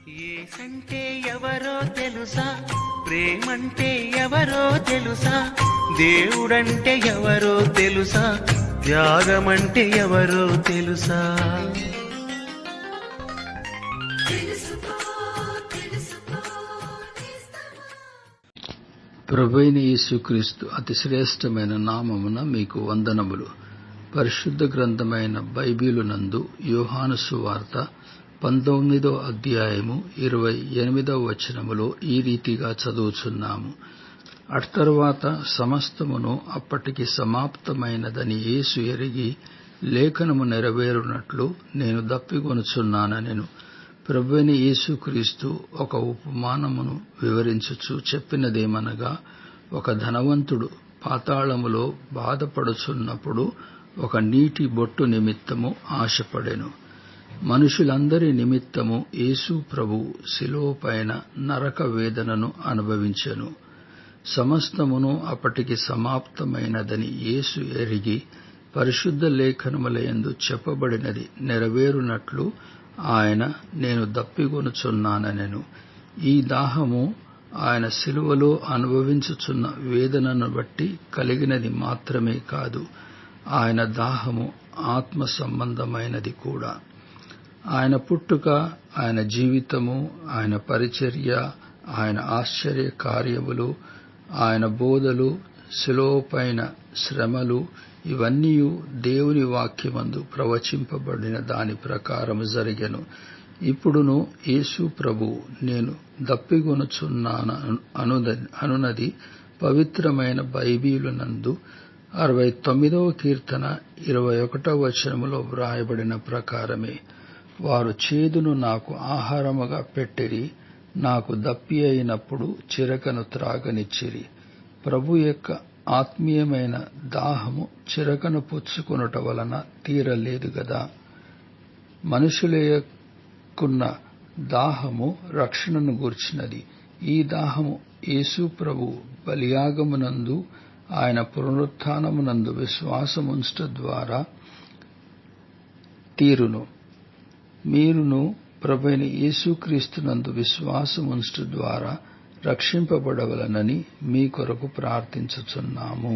యేసంటే ఎవరో తెలుసా, ప్రేమంటే ఎవరో తెలుసా, దేవుడంటే ఎవరో తెలుసా, త్యాగమంటే ఎవరో తెలుసా. ప్రభువైన యేసుక్రీస్తు అతి శ్రేష్టమైన నామమున మీకు వందనములు. పరిశుద్ధ గ్రంథమైన బైబిలు నందు యోహాను సువార్త 19వ అధ్యాయము 28వ వచనములో ఈ రీతిగా చదువుచున్నాము. అట్తరువాత సమస్తమును అప్పటికి సమాప్తమైనదని యేసు ఎరిగి లేఖనము నెరవేరునట్లు నేను దప్పికొనుచున్నానెను. ప్రభువైన యేసుక్రీస్తు ఒక ఉపమానమును వివరించుచు చెప్పినదేమనగా, ఒక ధనవంతుడు పాతాళములో బాధపడుచున్నప్పుడు ఒక నీటి బొట్టు నిమిత్తము ఆశపడెను. మనుషులందరి నిమిత్తము యేసు ప్రభువు శిలువపైన నరక వేదనను అనుభవించెను. సమస్తమును అప్పటికి సమాప్తమైనదని యేసు ఎరిగి పరిశుద్ధ లేఖనములయందు చెప్పబడినది నెరవేరునట్లు ఆయన నేను దప్పికొనుచున్నానెను. ఈ దాహము ఆయన శిలువలో అనుభవించుచున్న వేదనను బట్టి కలిగినది మాత్రమే కాదు, ఆయన దాహము ఆత్మ సంబంధమైనది కూడా. ఆయన పుట్టుక, ఆయన జీవితము, ఆయన పరిచర్య, ఆయన ఆశ్చర్య కార్యములు, ఆయన బోధలు, శిలువపైన శ్రమలు ఇవన్నీ దేవుని వాక్యమందు ప్రవచింపబడిన దాని ప్రకారము జరిగెను. ఇప్పుడును యేసు ప్రభు నేను దప్పిగొనుచున్నాను అనునది పవిత్రమైన బైబిలు నందు 69వ కీర్తన 21వ వచనములో వ్రాయబడిన ప్రకారమే. వారు చేదును నాకు ఆహారముగా పెట్టిరి, నాకు దప్పి అయినప్పుడు చిరకను త్రాగనిచ్చిరి. ప్రభు యొక్క ఆత్మీయమైన దాహము చిరకను పుచ్చుకొనుట వలన తీరలేదు గదా. మనుషులకున్న దాహము రక్షణను గూర్చినది. ఈ దాహము యేసు ప్రభు బలియాగమునందు, ఆయన పునరుత్థానమునందు విశ్వాసముంచుట ద్వారా తీరును. మీరును ప్రభువైన యేసుక్రీస్తునందు విశ్వాసముంచుట ద్వారా రక్షింపబడవలనని మీ కొరకు ప్రార్థించుచున్నాము.